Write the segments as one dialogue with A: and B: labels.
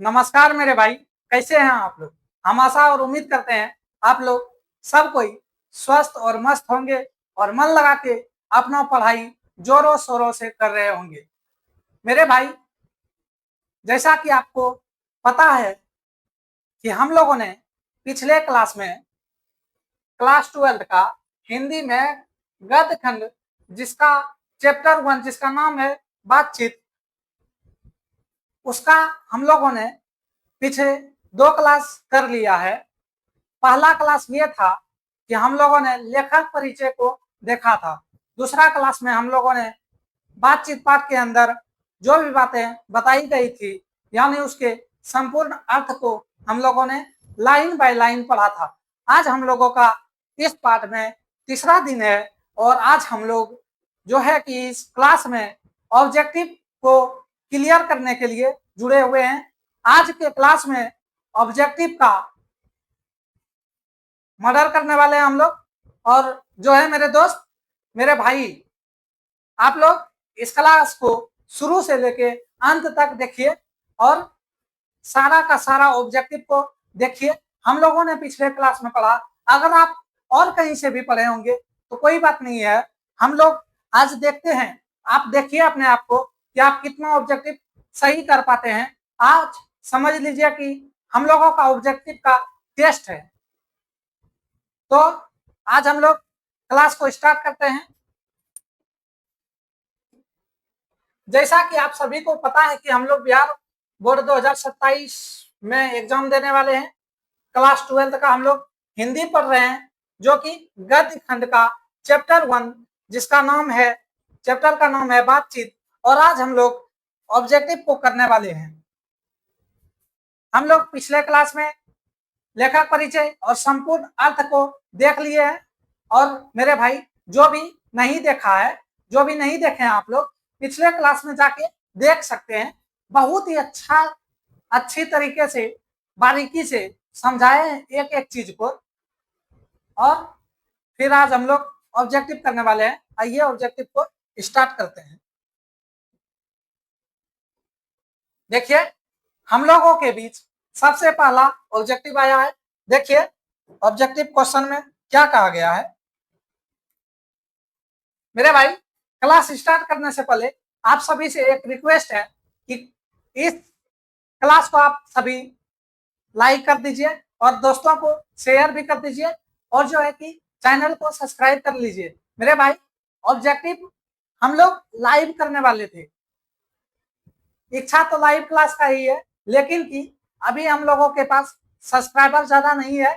A: नमस्कार मेरे भाई, कैसे हैं आप लोग। हम आशा और उम्मीद करते हैं आप लोग सब कोई स्वस्थ और मस्त होंगे और मन लगा के अपना पढ़ाई जोरों शोरों से कर रहे होंगे। मेरे भाई, जैसा कि आपको पता है कि हम लोगों ने पिछले क्लास में क्लास 12 का हिंदी में गद्य खंड जिसका चैप्टर 1 जिसका नाम है बातचीत, उसका हम लोगों ने पीछे 2 क्लास कर लिया है। पहला क्लास ये था कि हम लोगों ने लेखक परिचय को देखा था। दूसरा क्लास में हम लोगों ने बातचीत पाठ के अंदर जो भी बातें बताई गई थी यानी उसके संपूर्ण अर्थ को हम लोगों ने लाइन बाय लाइन पढ़ा था। आज हम लोगों का इस पाठ में तीसरा दिन है और आज हम लोग जो है कि इस क्लास में ऑब्जेक्टिव को क्लियर करने के लिए जुड़े हुए हैं। आज के क्लास में ऑब्जेक्टिव का मर्डर करने वाले हैं हम लोग। और जो है मेरे दोस्त, मेरे भाई, आप लोग इस क्लास को शुरू से लेके अंत तक देखिए और सारा का सारा ऑब्जेक्टिव को देखिए। हम लोगों ने पिछले क्लास में पढ़ा, अगर आप और कहीं से भी पढ़े होंगे तो कोई बात नहीं है। हम लोग आज देखते हैं, आप देखिए अपने आप को कि आप कितना ऑब्जेक्टिव सही कर पाते हैं। आज समझ लीजिए कि हम लोगों का ऑब्जेक्टिव का टेस्ट है। तो आज हम लोग क्लास को स्टार्ट करते हैं। जैसा कि आप सभी को पता है कि हम लोग बिहार बोर्ड 2027 में एग्जाम देने वाले हैं। क्लास 12 का हम लोग हिंदी पढ़ रहे हैं, जो कि गद्य खंड का चैप्टर 1 जिसका नाम है, चैप्टर का नाम है बातचीत। और आज हम लोग ऑब्जेक्टिव को करने वाले हैं। हम लोग पिछले क्लास में लेखक परिचय और संपूर्ण अर्थ को देख लिए हैं। और मेरे भाई, जो भी नहीं देखा है, जो भी नहीं देखे हैं, आप लोग पिछले क्लास में जाके देख सकते हैं। बहुत ही अच्छी तरीके से बारीकी से समझाए हैं एक एक चीज को। और फिर आज हम लोग ऑब्जेक्टिव करने वाले हैं। आइए ऑब्जेक्टिव को स्टार्ट करते हैं। देखिए, हम लोगों के बीच सबसे पहला ऑब्जेक्टिव आया है। देखिए ऑब्जेक्टिव क्वेश्चन में क्या कहा गया है। मेरे भाई, क्लास स्टार्ट करने से पहले आप सभी से एक रिक्वेस्ट है कि इस क्लास को आप सभी लाइक कर दीजिए और दोस्तों को शेयर भी कर दीजिए और जो है कि चैनल को सब्सक्राइब कर लीजिए। मेरे भाई, ऑब्जेक्टिव हम लोग लाइव करने वाले थे। इच्छा तो लाइव क्लास का ही है, लेकिन कि अभी हम लोगों के पास सब्सक्राइबर ज्यादा नहीं है,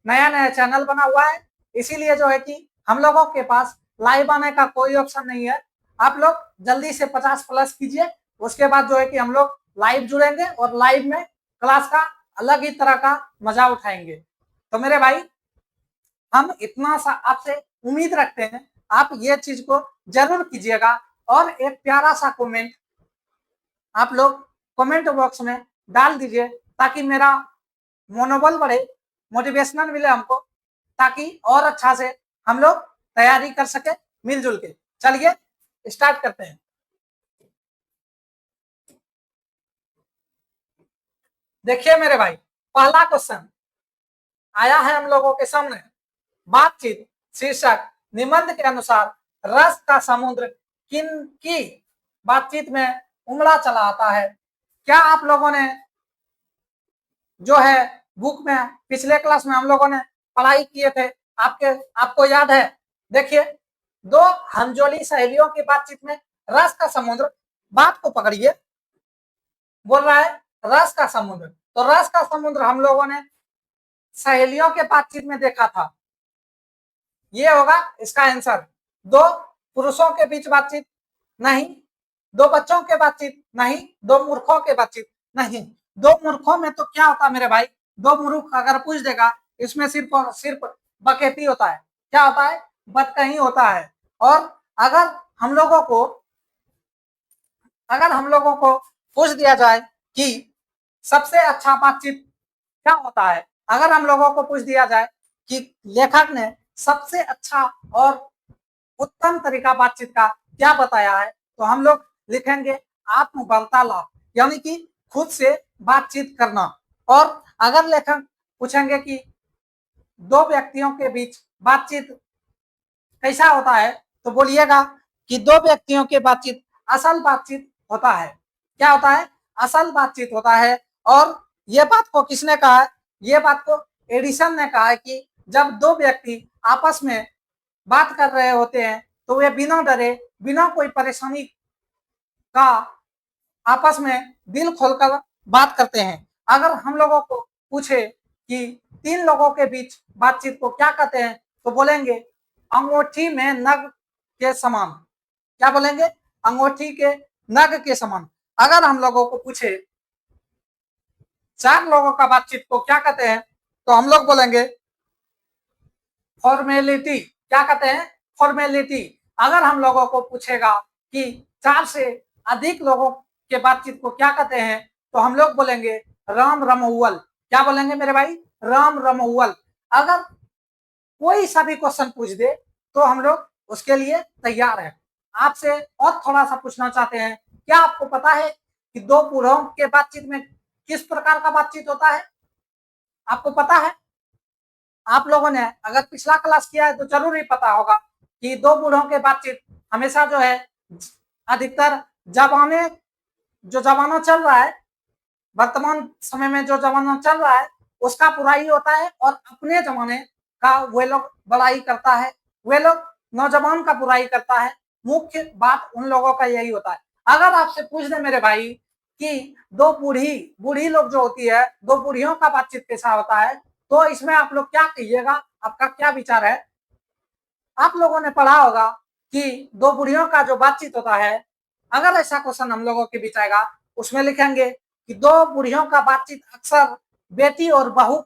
A: नया नया चैनल बना हुआ है, इसीलिए जो है कि हम लोगों के पास लाइव आने का कोई ऑप्शन नहीं है। आप लोग जल्दी से 50 प्लस कीजिए, उसके बाद जो है कि हम लोग लाइव जुड़ेंगे और लाइव में क्लास का अलग ही तरह का मजा उठाएंगे। तो मेरे भाई, हम इतना सा आपसे उम्मीद रखते हैं, आप ये चीज को जरूर कीजिएगा और एक प्यारा सा कमेंट आप लोग कमेंट बॉक्स में डाल दीजिए ताकि मेरा मनोबल बढ़े, मोटिवेशनल मिले हमको, ताकि और अच्छा से हम लोग तैयारी कर सके मिलजुल के। चलिए स्टार्ट करते हैं। देखिए मेरे भाई, पहला क्वेश्चन आया है हम लोगों के सामने। बातचीत शीर्षक निबंध के अनुसार रस का समुद्र किन की बातचीत में उमड़ा चला आता है। क्या आप लोगों ने जो है बुक में पिछले क्लास में हम लोगों ने पढ़ाई किए थे, आपको याद है। देखिए, 2 हमजोली सहेलियों की बातचीत में रस का समुद्र, बात को पकड़िए, बोल रहा है रस का समुद्र। तो रस का समुद्र हम लोगों ने सहेलियों के बातचीत में देखा था, ये होगा इसका आंसर। 2 पुरुषों के बीच बातचीत नहीं, 2 बच्चों के बातचीत नहीं, 2 मूर्खों के बातचीत नहीं। 2 मूर्खों में तो क्या होता है मेरे भाई, 2 मूर्ख अगर पूछ देगा, इसमें सिर्फ और सिर्फ बकेती होता है। क्या होता है? बदकही होता है। और अगर हम लोगों को पूछ दिया जाए कि सबसे अच्छा बातचीत क्या होता है, अगर हम लोगों को पूछ दिया जाए कि लेखक ने सबसे अच्छा और उत्तम तरीका बातचीत का क्या बताया है, तो हम लोग लिखेंगे आत्म वार्तालाप, यानी कि खुद से बातचीत करना। और अगर लेखक पूछेंगे कि दो व्यक्तियों के बीच बातचीत कैसा होता है, तो बोलिएगा कि दो व्यक्तियों के बातचीत असल बातचीत होता है। क्या होता है? असल बातचीत होता है। और ये बात को किसने कहा है? ये बात को एडिसन ने कहा है कि जब दो व्यक्ति आपस में बात कर रहे होते हैं तो वे बिना डरे, बिना कोई परेशानी का आपस में दिल खोलकर बात करते हैं। अगर हम लोगों को पूछे कि तीन लोगों के बीच बातचीत को क्या कहते हैं, तो बोलेंगे अंगूठी में नग के समान। क्या बोलेंगे? अंगूठी के नग के समान। अगर हम लोगों को पूछे चार लोगों का बातचीत को क्या कहते हैं, तो हम लोग बोलेंगे फॉर्मेलिटी। क्या कहते हैं? फॉर्मेलिटी। अगर हम लोगों को पूछेगा कि चार से अधिक लोगों के बातचीत को क्या कहते हैं, तो हम लोग बोलेंगे राम रमौवल। क्या बोलेंगे मेरे भाई? राम रमौवल। अगर कोई सा भी क्वेश्चन पूछ दे तो हम लोग उसके लिए तैयार है। आपसे और थोड़ा सा पूछना चाहते हैं, क्या आपको पता है कि दो बूढ़ों के बातचीत में किस प्रकार का बातचीत होता है? आपको पता है? आप लोगों ने अगर पिछला क्लास किया है तो जरूर ही पता होगा कि दो बूढ़ों के बातचीत हमेशा जो है अधिकतर जमाना चल रहा है, वर्तमान समय में जो जमाना चल रहा है उसका बुराई होता है, और अपने जमाने का वे लोग बड़ाई करता है, वे लोग नौजवान का बुराई करता है। मुख्य बात उन लोगों का यही होता है। अगर आपसे पूछ दे मेरे भाई कि दो बूढ़ी लोग जो होती है, दो बूढ़ियों का बातचीत कैसा होता है, तो इसमें आप लोग क्या कहिएगा? आपका क्या विचार है? आप लोगों ने पढ़ा होगा कि दो बुढ़ियों का जो बातचीत होता है, अगर ऐसा क्वेश्चन हम लोगों के बीच आएगा, उसमें लिखेंगे कि दो बुढ़ियों का बातचीत अक्सर बेटी और बहू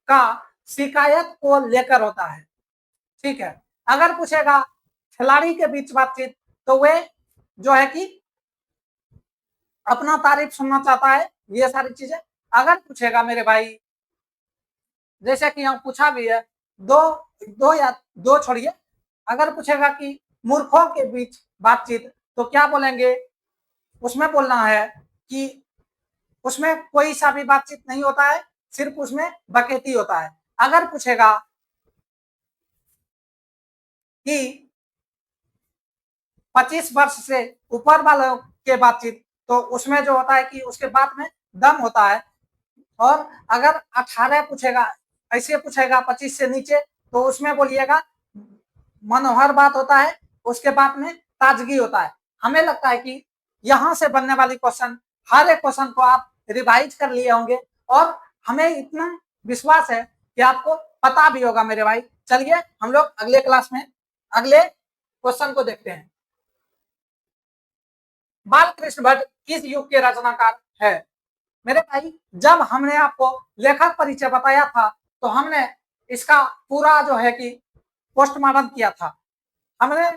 A: का शिकायत को लेकर होता है। ठीक है। अगर पूछेगा खिलाड़ी के बीच बातचीत, तो वे जो है कि अपना तारीफ सुनना चाहता है, ये सारी चीजें। अगर पूछेगा मेरे भाई, जैसे कि यहाँ पूछा भी है, दो दो या दो छोड़िए, अगर पूछेगा कि मूर्खों के बीच बातचीत, तो क्या बोलेंगे? उसमें बोलना है कि उसमें कोई सा भी बातचीत नहीं होता है, सिर्फ उसमें बकेती होता है। अगर पूछेगा कि 25 वर्ष से ऊपर वालों के बातचीत, तो उसमें जो होता है कि उसके बात में दम होता है। और अगर 18 पूछेगा, ऐसे पूछेगा 25 से नीचे, तो उसमें बोलिएगा मनोहर बात होता है, उसके बाद में ताजगी होता है। हमें लगता है कि यहाँ से बनने वाली क्वेश्चन, हर एक क्वेश्चन को आप रिवाइज कर लिए होंगे, और हमें इतना विश्वास है कि आपको पता भी होगा मेरे भाई। चलिए हम लोग अगले क्लास में अगले क्वेश्चन को देखते हैं। बाल कृष्ण भट्ट किस युग के रचनाकार है? मेरे भाई, जब हमने आपको लेखक परिचय बताया था, तो हमने इसका पूरा जो है कि पोस्टमार्टम किया था। हमने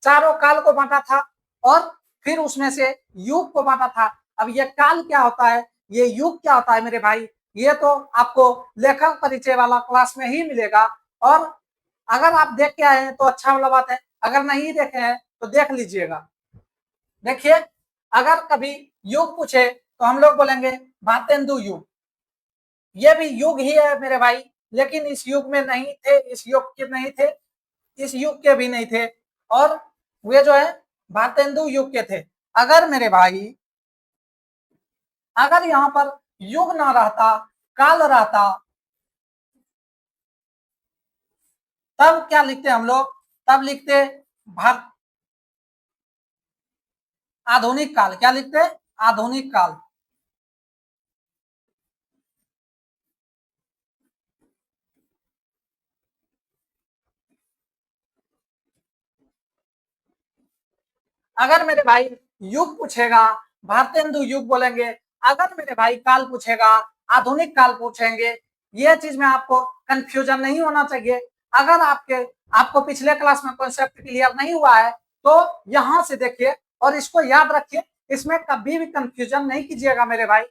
A: चारों काल को बांटा था, और फिर उसमें से युग को बांटा था। अब ये काल क्या होता है, ये युग क्या होता है मेरे भाई, ये तो आपको लेखक परिचय वाला क्लास में ही मिलेगा। और अगर आप देख के आए हैं तो अच्छा वाला बात है, अगर नहीं देखे हैं तो देख लीजिएगा। देखिए, अगर कभी युग पूछे तो हम लोग बोलेंगे भारतेंदु युग। ये भी युग ही है मेरे भाई, लेकिन इस युग में नहीं थे, इस युग के नहीं थे, इस युग के भी नहीं थे, और वे जो है भारतेंदु युग के थे। अगर मेरे भाई, अगर यहाँ पर युग ना रहता, काल रहता, तब क्या लिखते हम लोग? तब लिखते भारत आधुनिक काल। क्या लिखते? आधुनिक काल। अगर मेरे भाई युग पूछेगा, भारतेंदु युग बोलेंगे। अगर मेरे भाई काल पूछेगा, आधुनिक काल पूछेंगे। ये चीज में आपको कंफ्यूजन नहीं होना चाहिए। अगर आपको पिछले क्लास में कॉन्सेप्ट क्लियर नहीं हुआ है, तो यहां से देखिए और इसको याद रखिए। इसमें कभी भी कंफ्यूजन नहीं कीजिएगा मेरे भाई।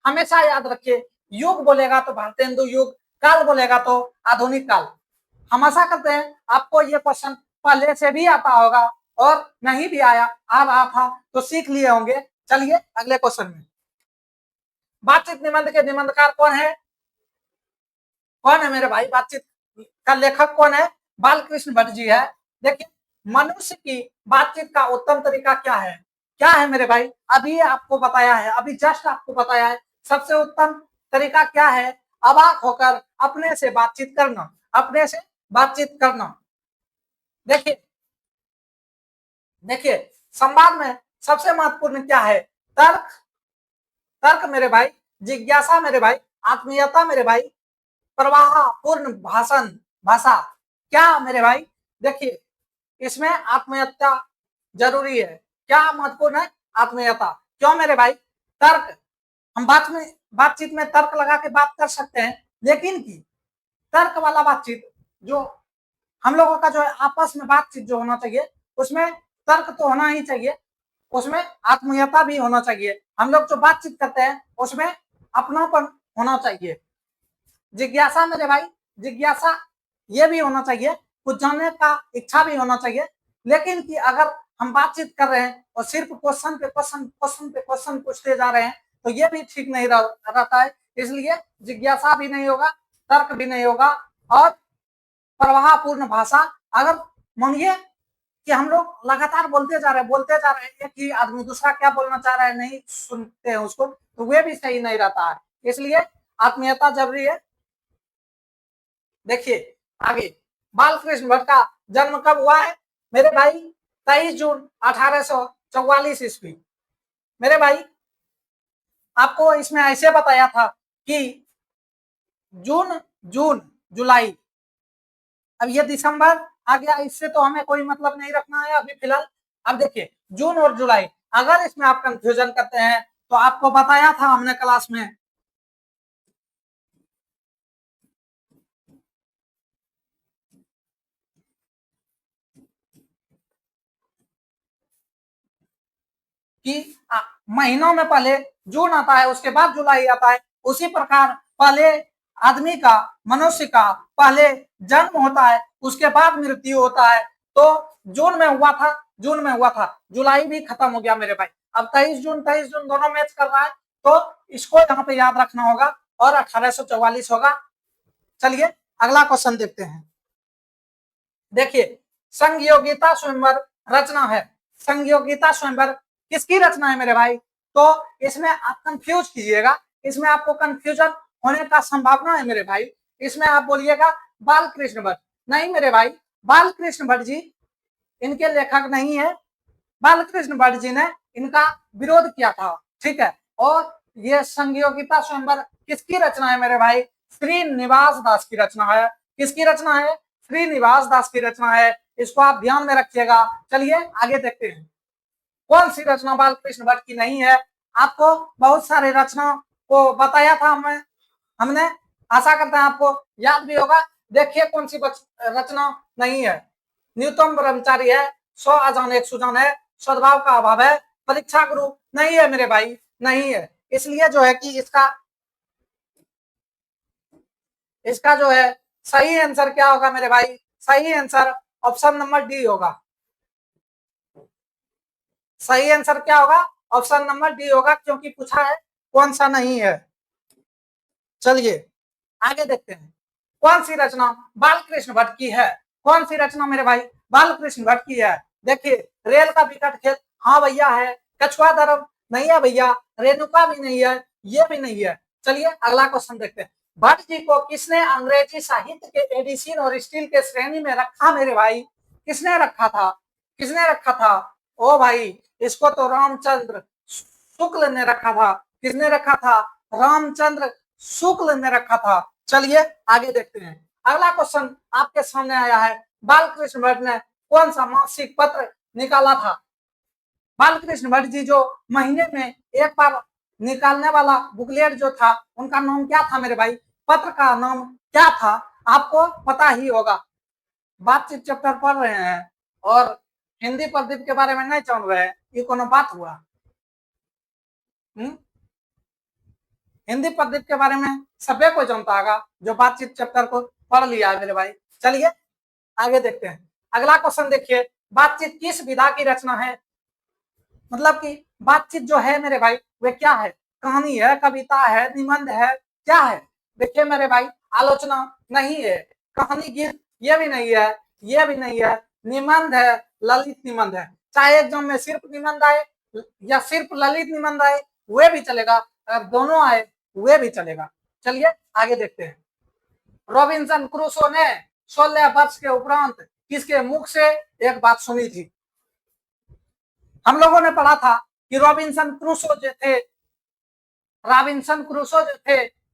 A: हमेशा याद रखिए, युग बोलेगा तो भारतेंदु युग, काल बोलेगा तो आधुनिक काल। हम आशा करते हैं आपको ये क्वेश्चन पहले से भी आता होगा, और नहीं भी आ रहा था तो सीख लिए होंगे। चलिए अगले क्वेश्चन में। बातचीत निबंध के निबंधकार कौन है? कौन है मेरे भाई? बातचीत का लेखक कौन है? बालकृष्ण भट्ट जी है। देखिए, मनुष्य की बातचीत का उत्तम तरीका क्या है? क्या है मेरे भाई? अभी आपको बताया है, अभी जस्ट आपको बताया है। सबसे उत्तम तरीका क्या है? अवाक होकर अपने से बातचीत करना, अपने से बातचीत करना। देखिए देखिए, संवाद में सबसे महत्वपूर्ण क्या है? तर्क, तर्क मेरे भाई, जिज्ञासा मेरे भाई, आत्मीयता मेरे भाई, प्रवाह पूर्ण भाषण, भाषा। क्या मेरे भाई? देखिए, इसमें आत्मीयता जरूरी है। क्या महत्वपूर्ण है? आत्मीयता। क्यों मेरे भाई? तर्क, हम बातचीत में तर्क लगा के बात कर सकते हैं, लेकिन की तर्क वाला बातचीत जो हम लोगों का जो है आपस में बातचीत जो होना चाहिए, उसमें तर्क तो होना ही चाहिए, उसमें आत्मीयता भी होना चाहिए। हम लोग जो बातचीत करते हैं उसमें अपनापन होना चाहिए। जिज्ञासा मेरे भाई, जिज्ञासा ये भी होना चाहिए, कुछ जानने का इच्छा भी होना चाहिए। लेकिन कि अगर हम बातचीत कर रहे हैं और सिर्फ क्वेश्चन पे क्वेश्चन, क्वेश्चन पे क्वेश्चन पूछते जा रहे हैं, तो ये भी ठीक नहीं रहता है। इसलिए जिज्ञासा भी नहीं होगा, तर्क भी नहीं होगा, और प्रवाहपूर्ण भाषा। अगर मानिए कि हम लोग लगातार बोलते जा रहे हैं, एक ही आदमी दूसरा क्या बोलना चाह रहा है नहीं सुनते हैं उसको, तो वे भी सही नहीं रहता है। इसलिए आत्मीयता जरूरी है। देखिए आगे, बालकृष्ण भट्ट का जन्म कब हुआ है मेरे भाई? 23 जून 1844 ईस्वी। मेरे भाई, आपको इसमें ऐसे बताया था कि जून, जून, जुलाई, अब ये दिसंबर आ गया, इससे तो हमें कोई मतलब नहीं रखना है अभी फिलहाल। अब देखिए, जून और जुलाई, अगर इसमें आप कंफ्यूजन करते हैं तो आपको बताया था हमने क्लास में कि महीनों में पहले जून आता है, उसके बाद जुलाई आता है। उसी प्रकार पहले आदमी का, मनुष्य का पहले जन्म होता है, उसके बाद मृत्यु होता है। तो जून में हुआ था, जून में हुआ था, जुलाई भी खत्म हो गया मेरे भाई। अब 23 जून दोनों मैच कर रहा है, तो इसको यहाँ पे याद रखना होगा, और 1844 होगा। चलिए अगला क्वेश्चन देखते हैं। देखिए, संयोगिता स्वयंवर रचना है। संयोगिता स्वयंवर किसकी रचना है मेरे भाई? तो इसमें आप कंफ्यूज कीजिएगा, इसमें आपको कंफ्यूजन होने का संभावना है मेरे भाई। इसमें आप बोलिएगा बालकृष्ण भट्ट, नहीं मेरे भाई, बालकृष्ण भट्ट जी इनके लेखक नहीं है। बालकृष्ण भट्ट जी ने इनका विरोध किया था, ठीक है। और ये संयोगिता स्वयंवर किसकी रचना है मेरे भाई? श्रीनिवास दास की रचना है। किसकी रचना है? श्रीनिवास दास की रचना है। इसको आप ध्यान में रखिएगा। चलिए आगे देखते हैं, कौन सी रचना बालकृष्ण भट्ट की नहीं है। आपको बहुत सारे रचना को बताया था हमने, आशा करते हैं आपको याद भी होगा। देखिए कौन सी रचना नहीं है। न्यूनतम ब्रह्मचारी है, 100 अजान एक सुजान है, सद्भाव का अभाव है, परीक्षा गुरु नहीं है मेरे भाई, नहीं है। इसलिए जो है कि इसका जो है सही आंसर क्या होगा मेरे भाई? सही आंसर ऑप्शन नंबर डी होगा। सही आंसर क्या होगा? ऑप्शन नंबर डी होगा, क्योंकि पूछा है कौन सा नहीं है। चलिए आगे देखते हैं, कौन सी रचना बालकृष्ण भट्ट की है? कौन सी रचना मेरे भाई बालकृष्ण भट्ट की है? देखिए, रेल का विकट खेल, हाँ भैया है। कछुआ धर्म नहीं है भैया। रेणुका भी नहीं है, ये भी नहीं है। चलिए अगला क्वेश्चन देखते हैं। भट्ट जी को किसने अंग्रेजी साहित्य के एडिशन और स्टील के श्रेणी में रखा मेरे भाई? किसने रखा था? किसने रखा था? ओ भाई, इसको तो रामचंद्र शुक्ल ने रखा था। किसने रखा था? रामचंद्र शुक्ल ने रखा था। चलिए आगे देखते हैं। अगला क्वेश्चन आपके सामने आया है, बालकृष्ण भट्ट ने कौन सा मासिक पत्र निकाला था? बालकृष्ण भट्ट जी जो महीने में एक बार निकालने वाला बुकलेट जो था, उनका नाम क्या था मेरे भाई? पत्र का नाम क्या था? आपको पता ही होगा। बातचीत चैप्टर पढ़ रहे हैं और हिंदी प्रदीप के बारे में नहीं जान रहे हैं, ये कोनो बात हुआ? हिंदी प्रदीप के बारे में सभी को जानता होगा जो बातचीत चैप्टर को पढ़ लिया है मेरे भाई। चलिए आगे देखते हैं। अगला क्वेश्चन देखिए, बातचीत किस विधा की रचना है? मतलब कि बातचीत जो है मेरे भाई वे क्या है? कहानी है, कविता है, निबंध है, क्या है? देखिए मेरे भाई, आलोचना नहीं है, कहानी गीत ये भी नहीं है, ये भी नहीं है, निबंध है, ललित निबंध है। चाहे एग्जाम में सिर्फ निबंध आए या सिर्फ ललित निबंध आए, वे भी चलेगा, अगर दोनों आए वे भी चलेगा। चलिए आगे देखते हैं। रॉबिन्सन क्रूसो ने 16 वर्ष के उपरांत किसके मुख से एक बात सुनी थी? हम लोगों ने पढ़ा था कि रॉबिन्सन क्रूसो जो थे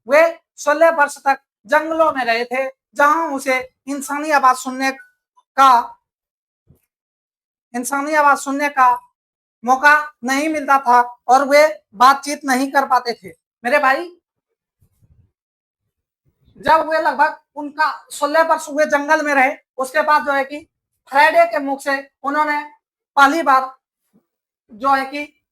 A: वे 16 वर्ष तक जंगलों में रहे थे, जहां उसे इंसानी आवाज सुनने का मौका नहीं मिलता था और वे बातचीत नहीं कर पाते थे। मेरे भाई, जब वे लगभग उनका 16 वर्ष हुए जंगल में रहे, उसके बाद जो है कि फ्राइडे के मुख से उन्होंने पहली बार जो है कि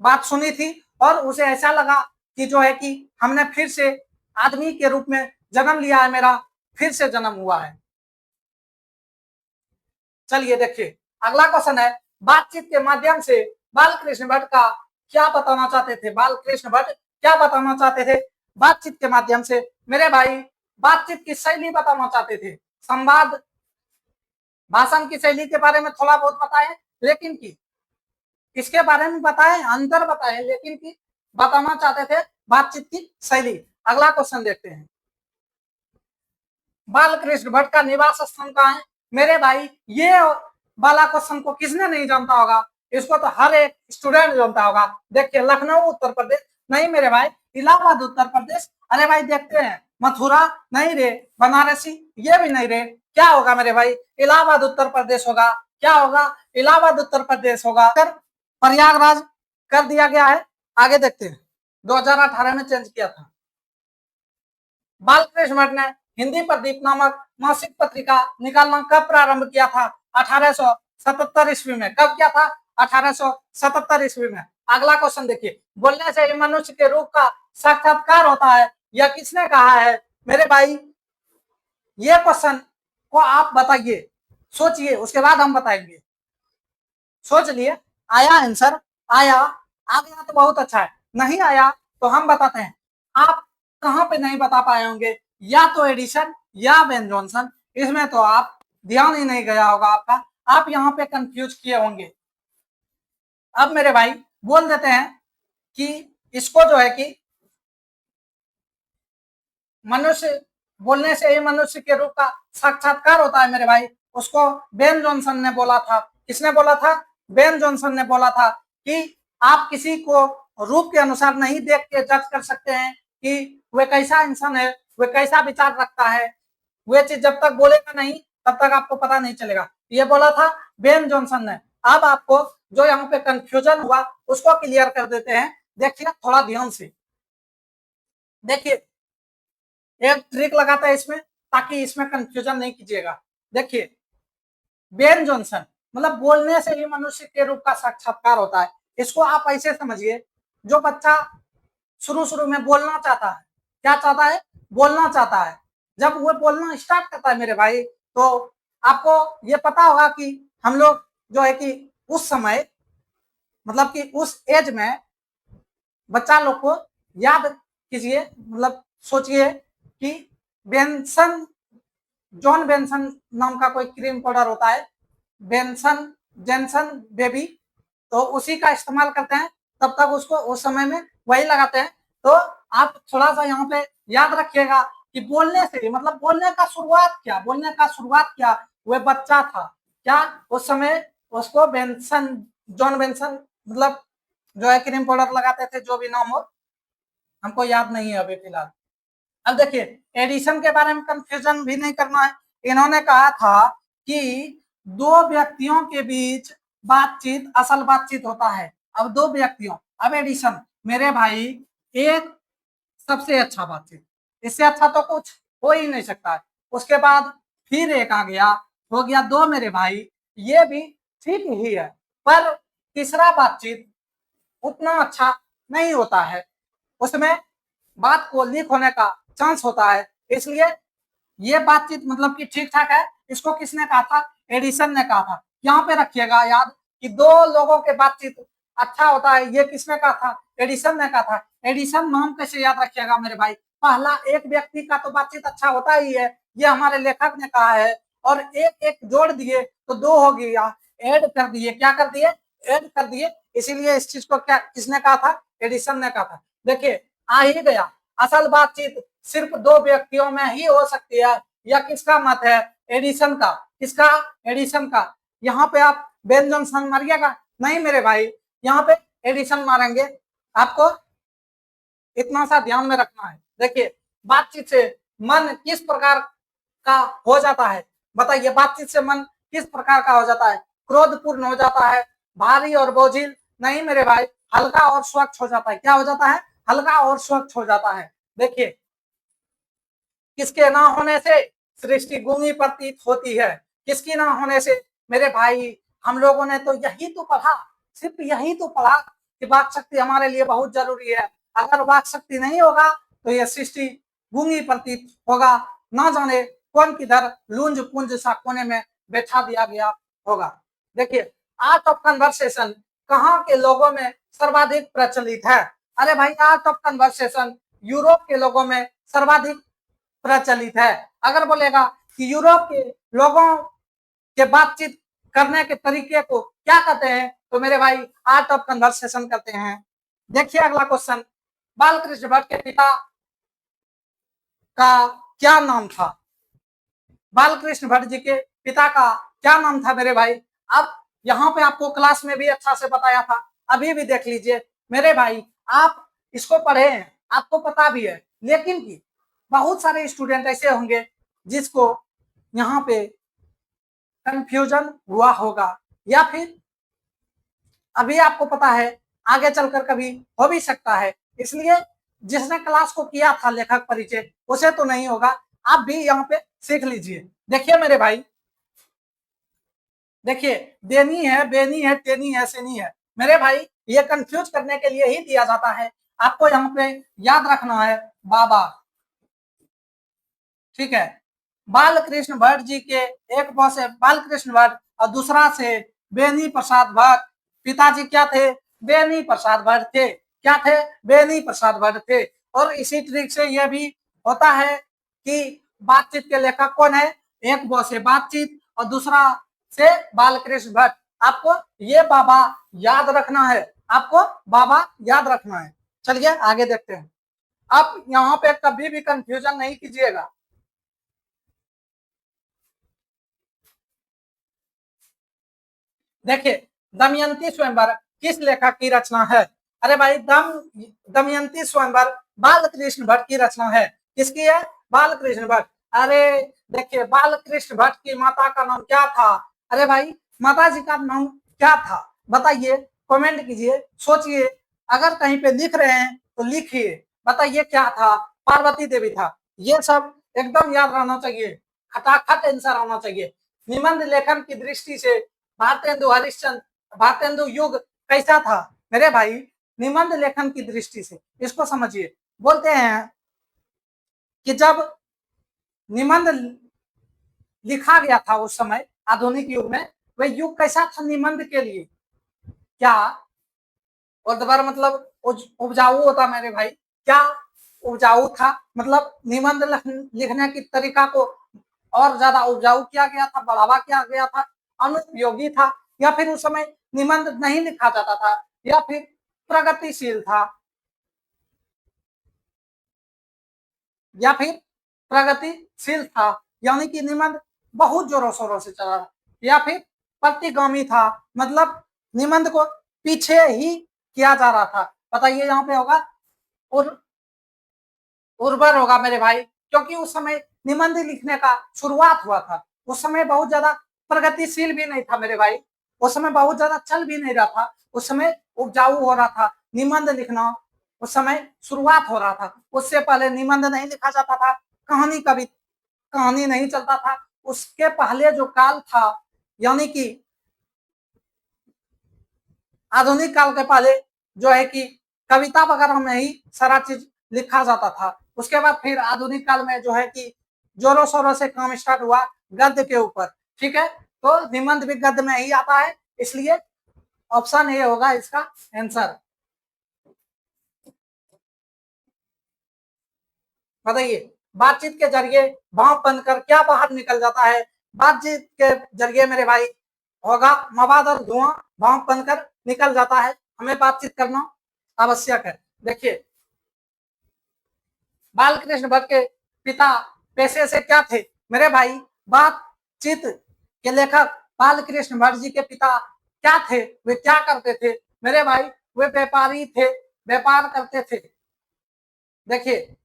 A: बात सुनी थी और उसे ऐसा लगा कि जो है कि हमने फिर से आदमी के रूप में जन्म लिया है, मेरा फिर से जन्म हुआ है। चलिए देखिए, अगला क्वेश्चन है, बातचीत के माध्यम से बालकृष्ण भट्ट का क्या बताना चाहते थे? बालकृष्ण भट्ट क्या बताना चाहते थे बातचीत के माध्यम से? मेरे भाई, बातचीत की शैली बताना चाहते थे, संवाद, भाषण की शैली के बारे में थोड़ा बहुत बताए, लेकिन की इसके बारे में बताए, अंतर बताए, लेकिन की बताना चाहते थे बातचीत की शैली। अगला क्वेश्चन देखते हैं, बालकृष्ण भट्ट का निवास स्थान कहाँ है? मेरे भाई, ये वाला क्वेश्चन को किसने नहीं जानता होगा? इसको तो हर एक स्टूडेंट जानता होगा। देखिए, लखनऊ उत्तर प्रदेश नहीं मेरे भाई, इलाहाबाद उत्तर प्रदेश। अरे भाई देखते हैं, मथुरा नहीं रे, बनारसी ये भी नहीं रे, क्या होगा मेरे भाई? इलाहाबाद उत्तर प्रदेश होगा। क्या होगा? इलाहाबाद उत्तर प्रदेश होगा। प्रयागराज कर दिया गया है। आगे देखते हैं, 2018 में चेंज किया था। बालकृष्ण भट्ट ने हिंदी प्रदीप नामक मासिक पत्रिका निकालना कब प्रारंभ किया था? 1877 ईस्वी में। कब किया था? 1877 ईस्वी में। अगला क्वेश्चन देखिए, बोलने से ही मनुष्य के रूप का साक्षात्कार होता है, यह किसने कहा है? मेरे भाई, ये क्वेश्चन को आप बताइए, सोचिए, उसके बाद हम बताएंगे। सोच लिए, आया आंसर? आया? आ गया तो बहुत अच्छा है, नहीं आया तो हम बताते हैं। आप कहां पे नहीं बता पाए होंगे, या तो एडिशन या बेन जॉनसन, इसमें तो आप ध्यान ही नहीं गया होगा आपका, आप यहाँ पे कंफ्यूज किए होंगे। अब मेरे भाई बोल देते हैं कि इसको जो है कि मनुष्य, बोलने से ही मनुष्य के रूप का साक्षात्कार होता है मेरे भाई, उसको बेन जॉनसन ने बोला था। किसने बोला था? बेन जॉनसन ने बोला था कि आप किसी को रूप के अनुसार नहीं देख के जज कर सकते हैं कि वह कैसा इंसान है, वह कैसा विचार रखता है। वह चीज जब तक बोलेगा नहीं तब तक आपको पता नहीं चलेगा। ये बोला था बेन जॉनसन ने। अब आपको जो यहाँ पे कंफ्यूजन हुआ उसको क्लियर कर देते हैं। देखिए थोड़ा ध्यान से देखिए, एक ट्रिक लगाता है इसमें, ताकि इसमें कंफ्यूजन नहीं कीजिएगा। देखिए, बेन जॉनसन मतलब बोलने से ही मनुष्य के रूप का साक्षात्कार होता है। इसको आप ऐसे समझिए, जो बच्चा शुरू शुरू में बोलना चाहता है, क्या चाहता है? बोलना चाहता है। जब वो बोलना स्टार्ट करता है मेरे भाई, तो आपको ये पता होगा कि हम लोग जो है कि उस समय, मतलब कि उस एज में बच्चा लोग को याद कीजिए, मतलब सोचिए कि बेंसन, जॉन बेंसन नाम का कोई क्रीम पाउडर होता है, बेंसन जेंसन बेबी, तो उसी का इस्तेमाल करते हैं। तब तक उसको उस समय में वही लगाते हैं। तो आप थोड़ा सा यहाँ पे याद रखिएगा कि बोलने से, मतलब बोलने का शुरुआत क्या, बोलने का शुरुआत क्या, वह बच्चा था। क्या उस समय उसको बेंसन, जॉन बेंसन, मतलब जो है क्रीम पाउडर लगाते थे, जो भी नाम हो, हमको याद नहीं है अभी फिलहाल। अब देखिए, एडिशन के बारे में कंफ्यूजन भी नहीं करना है। इन्होंने कहा था कि दो व्यक्तियों के बीच बातचीत असल बातचीत होता है। अब दो व्यक्तियों, अब एडिशन मेरे भाई, एक सबसे अच्छा बातचीत, इससे अच्छा तो कुछ हो ही नहीं सकता है। उसके बाद फिर एक आ गया, हो गया दो मेरे भाई, ये भी ठीक ही है, पर तीसरा बातचीत उतना अच्छा नहीं होता है, उसमें बात को लीक होने का चांस होता है। इसलिए ये बातचीत मतलब कि ठीक ठाक है। इसको किसने कहा था? एडिसन ने कहा था। यहाँ पे रखिएगा याद कि दो लोगों के बातचीत अच्छा होता है, ये किसने कहा था? एडिसन ने कहा था। एडिशन नाम कैसे याद रखिएगा मेरे भाई, पहला एक व्यक्ति का तो बातचीत अच्छा होता ही है, ये हमारे लेखक ने कहा है, और एक एक जोड़ दिए तो दो हो गया, ऐड कर दिए, क्या कर दिए, ऐड कर दिए, इसीलिए इस चीज को क्या किसने कहा था, एडिशन ने कहा था। देखिए आ ही गया, असल बातचीत सिर्फ दो व्यक्तियों में ही हो सकती है, यह किसका मत है, एडिशन का, किसका, एडिशन का। यहाँ पे आप बेन जॉनसन मारिएगा नहीं मेरे भाई, यहाँ पे एडिशन मारेंगे, आपको इतना सा ध्यान में रखना है। देखिए बातचीत से मन किस प्रकार का हो जाता है, बताइए बातचीत से मन किस प्रकार का हो जाता है, क्रोधपूर्ण हो जाता है, भारी और बोझिल, नहीं मेरे भाई, हल्का और स्वच्छ हो जाता है, क्या हो जाता है, हल्का और स्वच्छ हो जाता है। देखिए किसके ना होने से सृष्टि गूंगी प्रतीत होती है, किसकी ना होने से मेरे भाई, हम लोगों ने तो यही तो पढ़ा, सिर्फ यही तो पढ़ा कि वाक शक्ति हमारे लिए बहुत जरूरी है, अगर वाक शक्ति नहीं होगा तो यह सृष्टि गूंगी प्रतीत होगा, ना जाने कौन किधर लूंज पुंज सा कोने में बैठा दिया गया होगा। देखिए आर्ट ऑफ कन्वर्सेशन कहाँ के लोगों में सर्वाधिक प्रचलित है, अरे भाई आर्ट ऑफ कन्वर्सेशन यूरोप के लोगों में सर्वाधिक प्रचलित है। अगर बोलेगा कि यूरोप के लोगों के बातचीत करने के तरीके को क्या कहते हैं, तो मेरे भाई आर्ट ऑफ कन्वर्सेशन कहते हैं। देखिए अगला क्वेश्चन, बालकृष्ण भट्ट के पिता का क्या नाम था, बालकृष्ण भट्ट जी के पिता का क्या नाम था मेरे भाई। अब यहाँ पे आपको क्लास में भी अच्छा से बताया था, अभी भी देख लीजिए मेरे भाई, आप इसको पढ़े हैं, आपको पता भी है, लेकिन भी बहुत सारे स्टूडेंट ऐसे होंगे जिसको यहाँ पे कंफ्यूजन हुआ होगा, या फिर अभी आपको पता है, आगे चलकर कभी हो भी सकता है, इसलिए जिसने क्लास को किया था लेखक परिचय उसे तो नहीं होगा, आप भी यहाँ पे सीख लीजिए। देखिए मेरे भाई, देखिए देनी है, बेनी है, टेनी है, सेनी है, मेरे भाई ये कंफ्यूज करने के लिए ही दिया जाता है, आपको यहाँ पे याद रखना है बाबा, ठीक है। बालकृष्ण भट्ट जी के एक बॉस है बालकृष्ण भट्ट और दूसरा से बेनी प्रसाद भट्ट, पिताजी क्या थे, बेनी प्रसाद भट्ट थे, क्या थे, बेनी प्रसाद भट्ट थे। और इसी तरीके से यह भी होता है कि बातचीत के लेखक कौन है, एक बॉस है बातचीत और दूसरा से बालकृष्ण भट्ट, आपको ये बाबा याद रखना है, आपको बाबा याद रखना है। चलिए आगे देखते हैं, आप यहाँ पे कभी भी कंफ्यूजन नहीं कीजिएगा। देखिए दमयंती स्वयंवर किस लेखक की रचना है, अरे भाई दमयंती स्वयंवर बालकृष्ण भट्ट की रचना है, किसकी है, बालकृष्ण भट्ट। अरे देखिए बालकृष्ण भट्ट की माता का नाम क्या था, अरे भाई माता जी का नाम क्या था, बताइए, कमेंट कीजिए, सोचिए, अगर कहीं पे लिख रहे हैं तो लिखिए, बताइए क्या था, पार्वती देवी था, ये सब एकदम याद रहना चाहिए, खटाखट आंसर आना चाहिए। निबंध लेखन की दृष्टि से भारतेंदु हरिश्चंद्र, भारतेंदु युग कैसा था, मेरे भाई निबंध लेखन की दृष्टि से इसको समझिए। बोलते हैं कि जब निबंध लिखा गया था उस समय आधुनिक युग में, वह युग कैसा था निबंध के लिए, क्या और दोबारा मतलब उपजाऊ होता मेरे भाई, क्या उपजाऊ था, मतलब निबंध लिखने की तरीका को और ज्यादा उपजाऊ किया गया था, बढ़ावा किया गया था, अनुपयोगी था, या फिर उस समय निबंध नहीं लिखा जाता था, या फिर प्रगतिशील था, या फिर प्रगतिशील था, यानी कि निबंध बहुत जोरों शोरों से चला था, या फिर प्रतिगामी था, मतलब निबंध को पीछे ही किया जा रहा था, बताइए यहाँ पे होगा और उर्वर होगा मेरे भाई, क्योंकि उस समय निबंध लिखने का शुरुआत हुआ था, उस समय बहुत ज्यादा प्रगतिशील भी नहीं था मेरे भाई, उस समय बहुत ज्यादा चल भी नहीं रहा था, उस समय उपजाऊ हो रहा था निबंध लिखना, उस समय शुरुआत हो रहा था, उससे पहले निबंध नहीं लिखा जाता था, कहानी नहीं चलता था, उसके पहले जो काल था, यानी कि आधुनिक काल के पहले जो है कि कविता वगैरह में ही सारा चीज लिखा जाता था, उसके बाद फिर आधुनिक काल में जो है कि जोरों शोरों से काम स्टार्ट हुआ गद्य के ऊपर, ठीक है, तो निबंध भी गद्य में ही आता है, इसलिए ऑप्शन ए होगा इसका आंसर। बताइए, बातचीत के जरिए भाव बनकर क्या बाहर निकल जाता है? बातचीत के जरिए मेरे भाई होगा मवाद और धुआं भाव बनकर निकल जाता है। हमें बातचीत करना आवश्यक है। देखिए, बालकृष्ण भट्ट के पिता पेशे से क्या थे? मेरे भाई, बातचीत के लेखक बालकृष्ण भट्ट जी के पिता क्या थे? वे क्या करते थे? मेरे भाई, वे व्यापारी थे, व्यापार करते थे। देखिए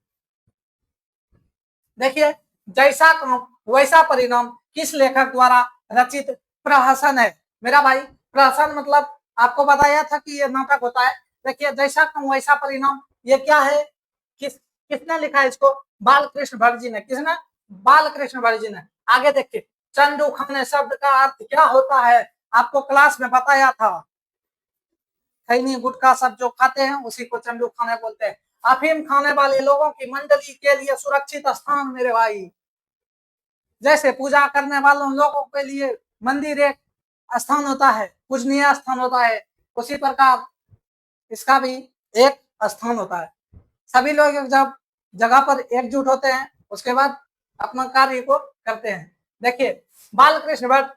A: देखिए, जैसा काम वैसा परिणाम किस लेखक द्वारा रचित प्रहसन है? मेरा भाई, प्रहसन मतलब आपको बताया था कि ये नाटक होता है। देखिए, जैसा काम वैसा परिणाम, ये क्या है? किसने लिखा है इसको? बालकृष्ण भट्ट जी ने। किसने? बालकृष्ण भट्ट जी ने। आगे देखिए, चंदू खाने शब्द का अर्थ क्या होता है? आपको क्लास में बताया था। खैनी गुटखा सब जो खाते हैं उसी को चंदू खाने बोलते हैं। अफीम खाने वाले लोगों की मंडली के लिए सुरक्षित स्थान मेरे भाई, जैसे पूजा करने वालों लोगों के लिए मंदिर एक स्थान होता है, पूजनीय स्थान होता है, उसी प्रकार इसका भी एक स्थान होता है। सभी लोग जब जगह पर एकजुट होते हैं उसके बाद अपना कार्य को करते हैं। देखिए, बालकृष्ण भट्ट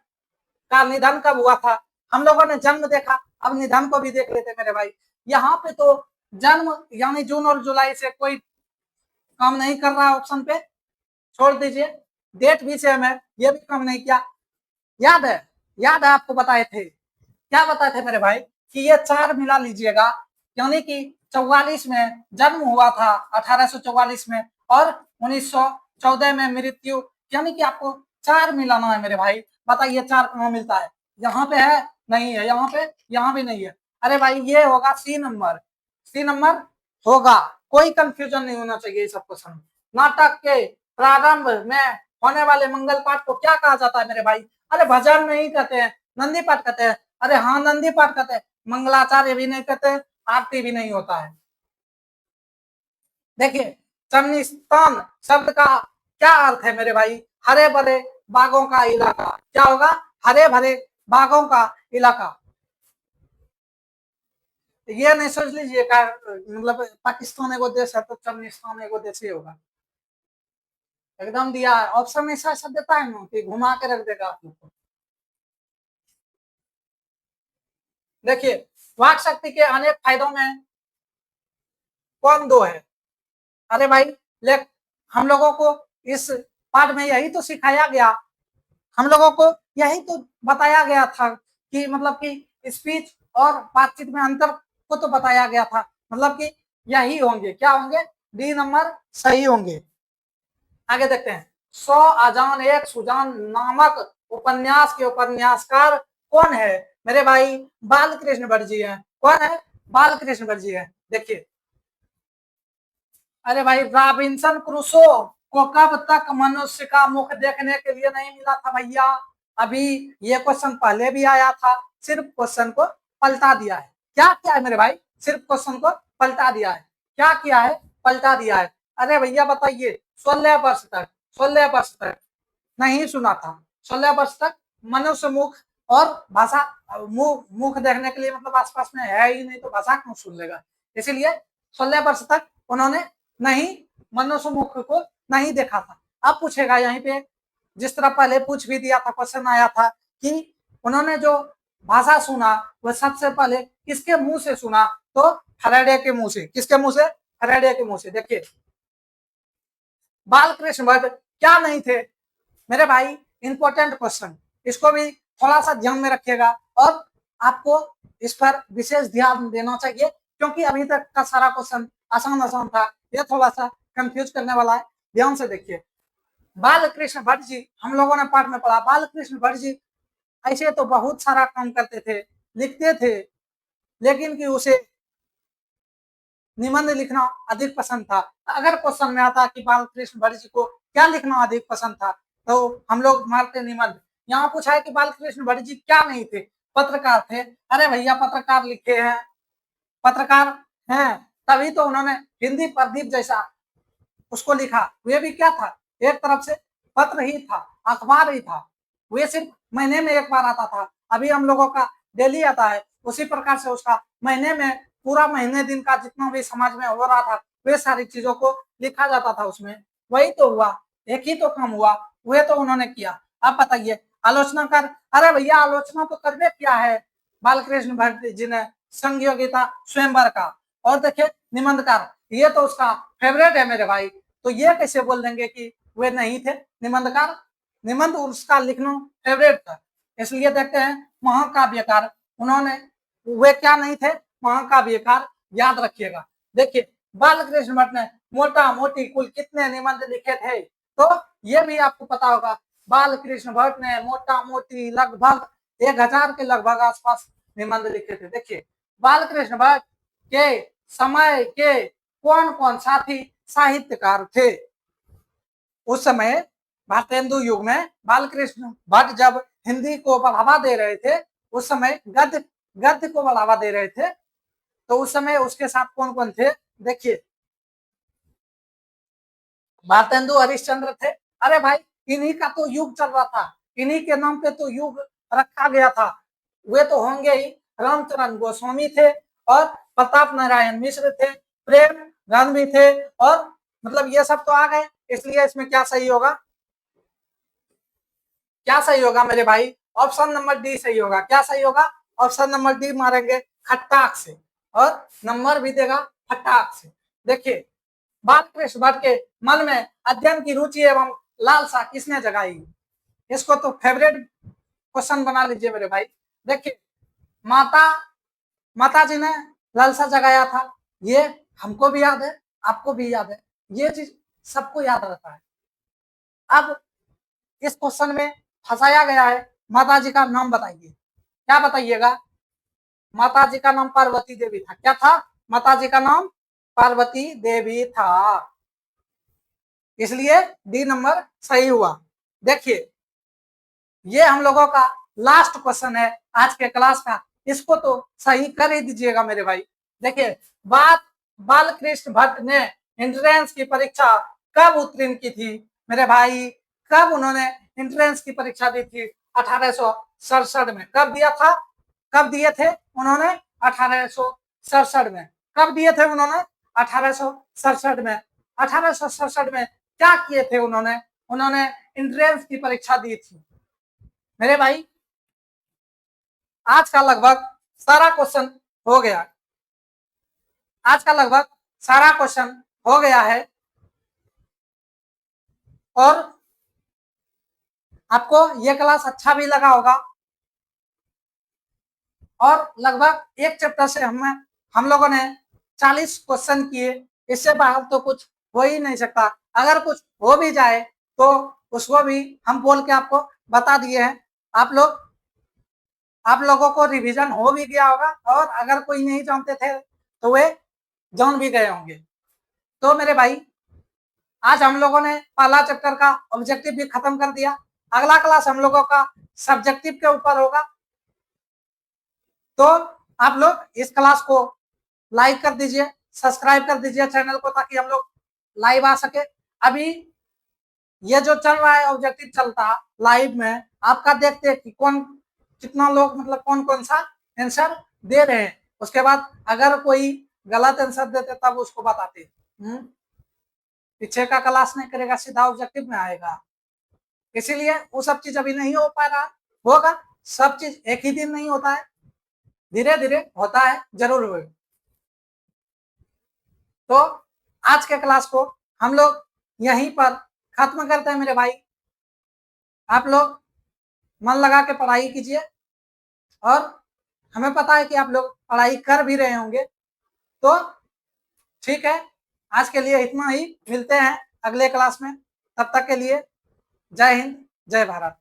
A: का निधन कब हुआ था? हम लोगों ने जन्म देखा, अब निधन को भी देख लेते मेरे भाई। यहाँ पे तो जन्म यानी जून और जुलाई से कोई काम नहीं कर रहा है, ऑप्शन पे छोड़ दीजिए। डेट भी सेम है, ये भी काम नहीं किया। याद है? याद है आपको बताए थे, क्या बताए थे मेरे भाई? कि ये 4 मिला लीजिएगा, यानी कि 44 में जन्म हुआ था, 1844 में, और 1914 में मृत्यु, यानी कि आपको 4 मिलाना है मेरे भाई। बताइए 4 कहाँ मिलता है? यहाँ पे है? नहीं है। यहाँ पे? यहाँ भी नहीं है। अरे भाई, ये होगा सी नंबर। सी नंबर होगा, कोई कंफ्यूजन नहीं होना चाहिए इस क्वेश्चन। नाटक के प्रारंभ में होने वाले मंगल पाठ को क्या कहा जाता है मेरे भाई? अरे भजन नहीं कहते हैं, नंदी पाठ कहते हैं। अरे हाँ, नंदी पाठ कहते हैं, मंगलाचार्य भी नहीं कहते, आरती भी नहीं होता है। देखिए, चन्निस्तान शब्द का क्या अर्थ है मेरे भाई? हरे भरे बागों का इलाका। क्या होगा? हरे भरे बागों का इलाका। ये नहीं सोच लीजिए का मतलब पाकिस्तान एगो देश है तो चन्निस्तान एगो देश ही होगा। एकदम दिया है ऑप्शन, ऐसा ऐसा देता है ना कि घुमा के रख देगा आप लोग को। देखिए, वाक शक्ति के अनेक फायदों में कौन दो है? अरे भाई, ले हम लोगों को इस पाठ में यही तो सिखाया गया, हम लोगों को यही तो बताया गया था कि मतलब कि स्पीच और बातचीत में अंतर को तो बताया गया था। मतलब कि यही होंगे, क्या होंगे? डी नंबर सही होंगे। आगे देखते हैं, 100 अजान एक सुजान नामक उपन्यास के उपन्यासकार कौन है? मेरे भाई, बालकृष्ण भट्ट जी हैं। कौन है? बालकृष्ण भट्ट जी हैं। देखिए, अरे भाई, रॉबिन्सन क्रूसो को कब तक मनुष्य का मुख देखने के लिए नहीं मिला था भैया? अभी ये क्वेश्चन पहले भी आया था, सिर्फ क्वेश्चन को पलटा दिया है। क्या किया है मेरे भाई? सिर्फ क्वेश्चन को पलटा दिया है। क्या किया है? पलटा दिया है। अरे भैया बताइए, 16 वर्ष तक नहीं सुना था। 16 वर्ष तक मनुष्य मुख और भाषा मुख देखने के लिए मतलब आसपास में है ही नहीं, तो भाषा क्यों सुन लेगा? इसीलिए 16 वर्ष तक उन्होंने नहीं मनुष्य मुख को नहीं देखा था। अब पूछेगा यहीं पे, जिस तरह पहले पूछ भी दिया था, क्वेश्चन आया था कि उन्होंने जो भाषा सुना वह सबसे पहले किसके मुंह से सुना? तो फैराडे के मुंह से। किसके मुंह से? फैराडे के मुंह से। देखिए, बालकृष्ण भट्ट क्या नहीं थे मेरे भाई? इंपॉर्टेंट क्वेश्चन, इसको भी थोड़ा सा ध्यान में रखिएगा और आपको इस पर विशेष ध्यान देना चाहिए, क्योंकि अभी तक का सारा क्वेश्चन आसान आसान था, ये थोड़ा सा कंफ्यूज करने वाला है। ध्यान से देखिए, बालकृष्ण भट्ट जी, हम लोगों ने पाठ में पढ़ा, बालकृष्ण भट्ट जी ऐसे तो बहुत सारा काम करते थे, लिखते थे, लेकिन कि उसे निबंध लिखना अधिक पसंद था। अगर क्वेश्चन में आता कि बालकृष्ण भट्ट जी को क्या लिखना अधिक पसंद था, तो हम लोग मारते निबंध। यहाँ पूछा है कि बालकृष्ण भट्ट जी क्या नहीं थे? पत्रकार थे। अरे भैया, पत्रकार लिखे हैं, पत्रकार हैं, तभी तो उन्होंने हिंदी प्रदीप जैसा उसको लिखा। वे भी क्या था? एक तरफ से पत्र ही था, अखबार ही था। वे सिर्फ महीने में एक बार आता था, अभी हम लोगों का डेली आता है। उसी प्रकार से उसका महीने में पूरा महीने दिन का जितना भी समाज में हो रहा था वे सारी चीजों को लिखा जाता था उसमें, वही तो हुआ, एक ही तो काम हुआ, वह तो उन्होंने किया। आप बताइए आलोचना कर, अरे भैया आलोचना तो करने क्या है बालकृष्ण भट्ट जी ने संयोगिता स्वयंवर का। और देखिए निबंधकार, ये तो उसका फेवरेट है मेरे भाई, तो ये कैसे बोल देंगे कि वे नहीं थे निबंधकार, निबंध उसका लिखना फेवरेट था। इसलिए देखते हैं महाकाव्यकार, उन्होंने वे क्या नहीं थे, महाकाव्यकार, याद रखिएगा। देखिए बालकृष्ण भट्ट ने मोटा मोटी कुल कितने निबंध लिखे थे, तो ये भी आपको पता होगा, बालकृष्ण भट्ट ने मोटा मोटी लगभग 1000 के लगभग आसपास निबंध लिखे थे। देखिए बालकृष्ण भट्ट के समय के कौन कौन साथी साहित्यकार थे उस समय, भारतेंदु युग में बालकृष्ण भट्ट जब हिंदी को बढ़ावा दे रहे थे, उस समय गद्य गद्य को बढ़ावा दे रहे थे, तो उस समय उसके साथ कौन कौन थे, देखिए भारतेंदु हरिश्चंद्र थे, अरे भाई इन्हीं का तो युग चल रहा था, इन्हीं के नाम पे तो युग रखा गया था, वे तो होंगे ही। रामचरण गोस्वामी थे और प्रताप नारायण मिश्र थे, प्रेम गांधी थे, और मतलब ये सब तो आ गए, इसलिए इसमें क्या सही होगा, क्या सही होगा मेरे भाई, ऑप्शन नंबर डी सही होगा। क्या सही होगा, ऑप्शन नंबर डी मारेंगे खट्टाक से, और नंबर भी देगा खट्टाक से। देखिए बालकृष्ण भट्ट के मन में अध्ययन की रुचि एवं लालसा किसने जगाई, इसको तो फेवरेट क्वेश्चन बना लीजिए मेरे भाई। देखिए माता जी ने लालसा जगाया था, ये हमको भी याद है, आपको भी याद है, ये चीज सबको याद रहता है। अब इस क्वेश्चन में फंसाया गया है, माता जी का नाम बताइए, क्या बताइएगा, माता जी का नाम पार्वती देवी था, क्या था, माता जी का नाम पार्वती देवी था, इसलिए डी नंबर सही हुआ। देखिए ये हम लोगों का लास्ट क्वेश्चन है आज के क्लास का, इसको तो सही कर ही दीजिएगा मेरे भाई। देखिए बात बालकृष्ण भट्ट ने एंट्रेंस की परीक्षा कब उत्तीर्ण की थी मेरे भाई, कब उन्होंने एंट्रेंस की परीक्षा दी थी, 1867 में। कब दिया था, कब दिए थे उन्होंने, 1867 में। कब दिए थे उन्होंने, 1867 में। 1867 में क्या किए थे उन्होंने, उन्होंने एंट्रेंस की परीक्षा दी थी मेरे भाई। आज का लगभग सारा क्वेश्चन हो गया, आज का लगभग सारा क्वेश्चन हो गया है, और आपको ये क्लास अच्छा भी लगा होगा, और लगभग एक चैप्टर से हम लोगों ने 40 क्वेश्चन किए, इससे बाहर तो कुछ हो ही नहीं सकता। अगर कुछ हो भी जाए तो उसको भी हम बोल के आपको बता दिए हैं, आप लोगों को रिवीजन हो भी गया होगा, और अगर कोई नहीं जानते थे तो वे जान भी गए होंगे। तो मेरे भाई आज हम लोगों ने पहला चैप्टर का ऑब्जेक्टिव भी खत्म कर दिया, अगला क्लास हम लोगों का सब्जेक्टिव के ऊपर होगा। तो आप लोग इस क्लास को लाइक कर दीजिए, सब्सक्राइब कर दीजिए चैनल को, ताकि हम लोग लाइव आ सके। अभी ये जो चल रहा है ऑब्जेक्टिव चलता लाइव में, आपका देखते हैं कि कौन कितना लोग मतलब कौन कौन सा आंसर दे रहे हैं, उसके बाद अगर कोई गलत आंसर देते तब उसको बताते। पीछे का क्लास नहीं करेगा, सीधा ऑब्जेक्टिव में आएगा, इसीलिए वो सब चीज अभी नहीं हो पा रहा, होगा सब चीज एक ही दिन नहीं होता है, धीरे धीरे होता है, जरूर होगा। तो आज के क्लास को हम लोग यहीं पर खत्म करते हैं मेरे भाई। आप लोग मन लगा के पढ़ाई कीजिए, और हमें पता है कि आप लोग पढ़ाई कर भी रहे होंगे। तो ठीक है, आज के लिए इतना ही, मिलते हैं अगले क्लास में, तब तक के लिए जय हिंद जय भारत।